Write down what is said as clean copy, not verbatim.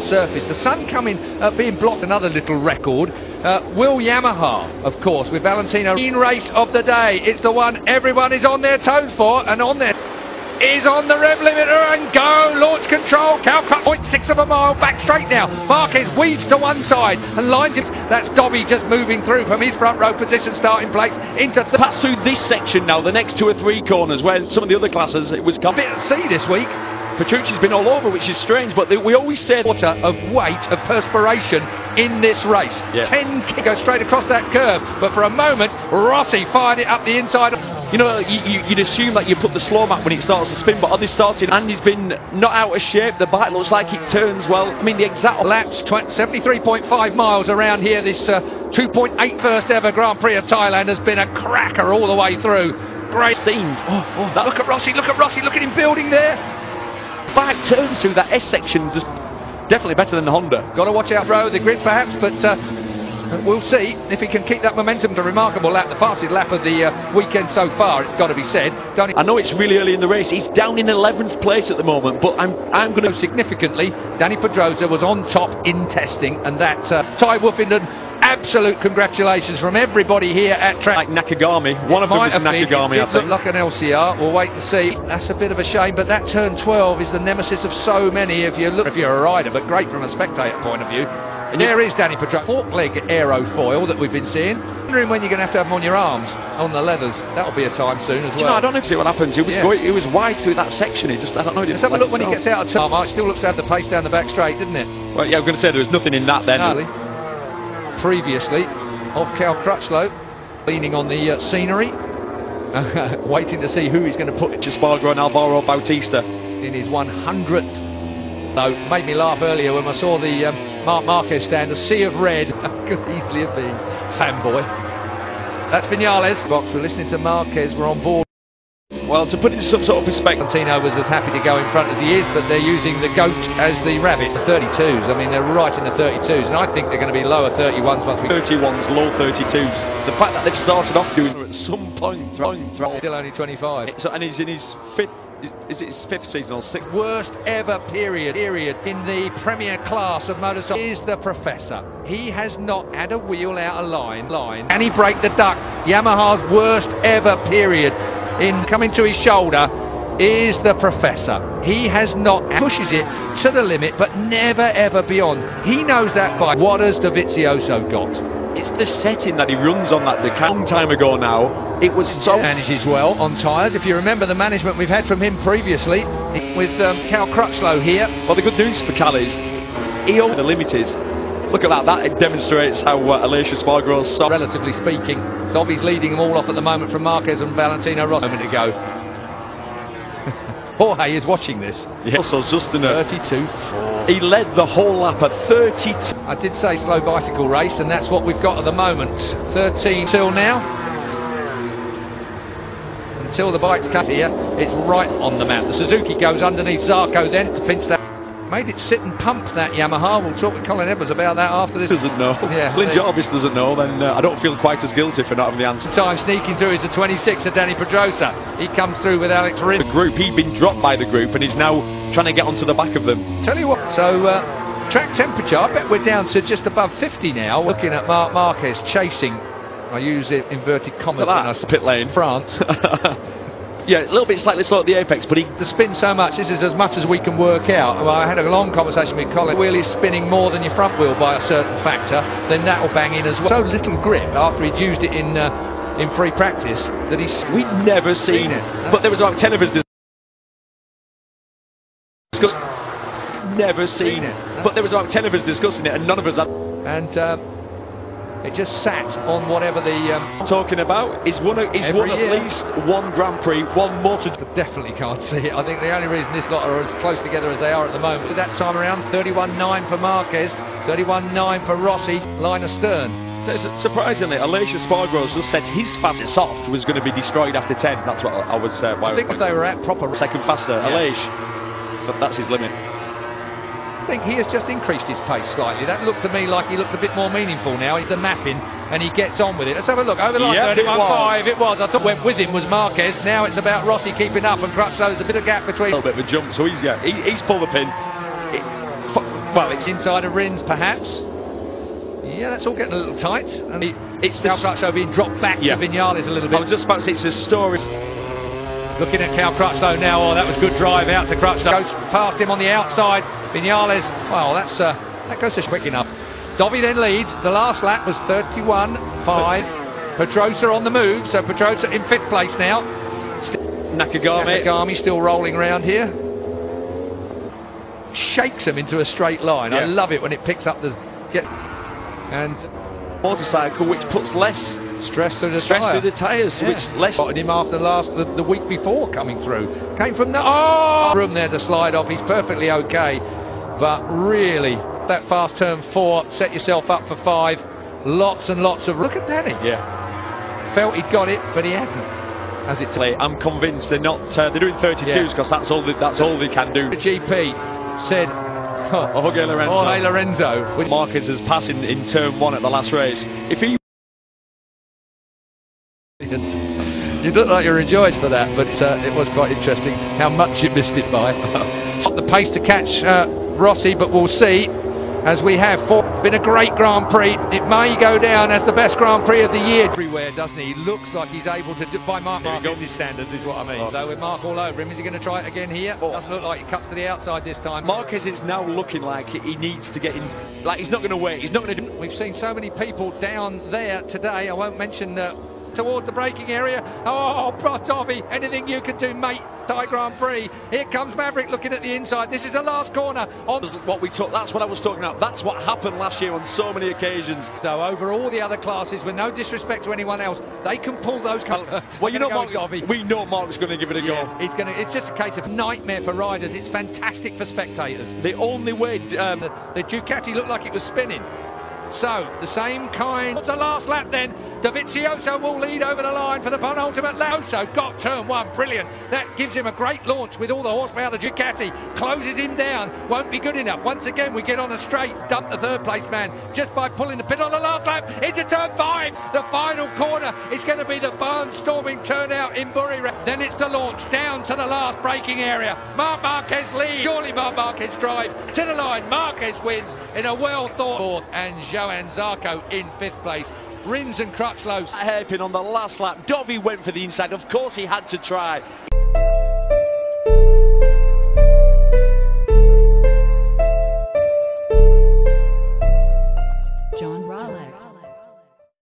surface. The sun coming, being blocked, another little record. Will Yamaha, of course, with Valentino. Race of the day. It's the one everyone is on their toes for, and on there is on the rev limiter and go, launch control, Calcut 0.6 of a mile, back straight now. Marquez weaves to one side and lines it. That's Dobby just moving through from his front row position, starting place into pass through this section now, the next 2 or 3 corners, where some of the other classes it was a bit at sea this week. Petrucci's been all over, which is strange, but we always said water of weight of perspiration in this race. Yeah. 10 go straight across that curve, but for a moment Rossi fired it up the inside. You know, you'd assume that you put the slow map when it starts to spin, but on this starting, Andy's been not out of shape. The bike looks like it turns well. I mean, the exact laps, 73.5 miles around here. This 2.8 first ever Grand Prix of Thailand has been a cracker all the way through. Great steam. Look at Rossi, look at him building there. Bike turns through that S section, just definitely better than the Honda. Got to watch out row the grid perhaps, but we'll see if he can keep that momentum. A remarkable lap, the fastest lap of the weekend so far, it's got to be said. I know it's really early in the race, he's down in 11th place at the moment, but I'm going to... Significantly, Danny Pedrosa was on top in testing, and that Ty Woofenden, absolute congratulations from everybody here at track. Like Nakagami, one of them is Nakagami, I think. It looked like an LCR, we'll wait to see. That's a bit of a shame, but that turn 12 is the nemesis of so many if you're a rider, but great from a spectator point of view. And there is Danny Pedrosa, fork leg aerofoil that we've been seeing. Wondering when you're going to have them on your arms, on the leathers. That'll be a time soon as well. You know, I don't know see what happens. It was wide through that section. It just, I don't know. Let's have a look when he gets out of tarmac. It still looks to have the pace down the back straight, didn't it? Well, yeah, I'm going to say there was nothing in that then. No. Previously, of Cal Crutchlow, leaning on the scenery, waiting to see who he's going to put Espargaro and Alvaro Bautista in his 100th. Though made me laugh earlier when I saw the Marc Marquez stand, a sea of red. Could easily have been fanboy. That's Vinales. We're listening to Marquez. We're on board. Well, to put it in some sort of perspective, Valentino was as happy to go in front as he is, but they're using the goat as the rabbit. The 32s. I mean, they're right in the 32s, and I think they're going to be lower 31s once we 31s, low 32s. The fact that they've started off doing at some point still only 25, and he's in his fifth. Is it his 5th season or 6th? Worst ever period in the premier class of motorcycle is the Professor. He has not had a wheel out of line. And he break the duck. Yamaha's worst ever period in coming to his shoulder is the Professor. He has not, pushes it to the limit, but never ever beyond. He knows that bike. What has Dovizioso got? It's the setting that he runs on that a long time ago now. It was so... Manages well on tyres. If you remember the management we've had from him previously, with Cal Crutchlow here. Well, the good news for Cal is, he owns the limited. Look at that, it demonstrates how Aleix Espargaro's so... Relatively speaking, Dobby's leading them all off at the moment from Marquez and Valentino Rossi. A moment ago. Jorge is watching this. Yeah, also just in a 32.4. He led the whole lap at 32. I did say slow bicycle race, and that's what we've got at the moment. 13 till now. Until the bike's cut here, it's right on the map. The Suzuki goes underneath Zarco then to pinch that. Made it sit and pump that Yamaha. We'll talk with Colin Edwards about that after this. Doesn't know. Yeah, Lynn Jarvis doesn't know, then I don't feel quite as guilty for not having the answer. Time sneaking through is the 26 of Danny Pedrosa. He comes through with Alex Rin. The group, he'd been dropped by the group and he's now trying to get onto the back of them. Tell you what, so track temperature, I bet we're down to just above 50 now. Looking at Marc Marquez chasing, I use it inverted commas when I say pit lane. France. Yeah, a little bit slightly slow at the apex, but the spin so much, this is as much as we can work out. Well, I had a long conversation with Colin. The wheel is spinning more than your front wheel by a certain factor, then that'll bang in as well. So little grip after he'd used it in free practice that we'd never seen it. But there was about 10 of us never seen it. But there was about 10 of us discussing it, and none of us had. And it just sat on whatever the talking about is one at least one Grand Prix, one Moto. Definitely can't see it. I think the only reason this lot are as close together as they are at the moment. That time around, 31.9 for Marquez, 31.9 for Rossi, line astern. Surprisingly, Aleix Espargaro's just said his fastest soft was going to be destroyed after 10. That's what I was. I think if they were at proper second faster, yeah. Aleix, but that's his limit. I think he has just increased his pace slightly. That looked to me like he looked a bit more meaningful now. He's the mapping and he gets on with it. Let's have a look. Over the line, 31.5. It was. I thought went with him was Marquez. Now it's about Rossi keeping up and Crutchlow. There's a bit of gap between. A little bit of a jump, so he's pulled the pin. Well, it's inside of Rins, perhaps. Yeah, that's all getting a little tight. And it's Cal Crutchlow being dropped back to Vinales a little bit. I was just about to say, it's a story. Looking at Cal Crutchlow now. Oh, that was good drive out to Crutchlow. Goes past him on the outside. Vinales. Well, that goes just quick enough. Dovi then leads. The last lap was 31.5. Pedrosa on the move. So Pedrosa in 5th place now. Nakagami still rolling around here. Shakes him into a straight line. I love it when it picks up the and motorcycle, which puts less stress through the tyres, which less. Spotted him after the week before coming through. Came from the room there to slide off. He's perfectly okay, but really that fast turn 4, set yourself up for 5. Lots and lots of. Look at Danny. Yeah. Felt he'd got it, but he hadn't. As it's I'm convinced they're not. They're doing 32s because that's all they can do. The GP said. Jorge Lorenzo. With Marquez is passing in turn 1 at the last race. If he. You look like you're enjoyed for that, but it was quite interesting how much you missed it by. Not the pace to catch Rossi, but we'll see. As we have been a great Grand Prix. It may go down as the best Grand Prix of the year. Everywhere, doesn't he? He looks like he's able to do, by Mark Marquez's standards, is what I mean. So with Mark all over him, is he going to try it again here? Doesn't look like he cuts to the outside this time. Marquez is now looking like he needs to get in. Like he's not going to wait. He's not going to do. We've seen so many people down there today. I won't mention towards the braking area. Oh, Dovi, anything you can do, mate. Thai Grand Prix. Here comes Maverick looking at the inside. This is the last corner. What we took. That's what I was talking about. That's what happened last year on so many occasions. So over all the other classes, with no disrespect to anyone else, they can pull those. Well, you know, we know Mark's going to give it a go. He's going to. It's just a case of nightmare for riders. It's fantastic for spectators. The only way the Ducati looked like it was spinning. So, the same kind. The last lap then. Dovizioso will lead over the line for the penultimate. Lauso got turn 1. Brilliant. That gives him a great launch with all the horsepower. The Ducati closes him down. Won't be good enough. Once again, we get on a straight. Dump the 3rd place man just by pulling the pin on the last lap into turn 5. The final corner is going to be the barnstorming turnout in Buriram. Then it's the launch down to the last braking area. Marc Marquez leads. Surely Marc Marquez drive to the line. Marquez wins in a well thought 4th, and Johan Zarco in 5th place. Rins and Crutchlow. Hairpin on the last lap. Dovi went for the inside. Of course he had to try.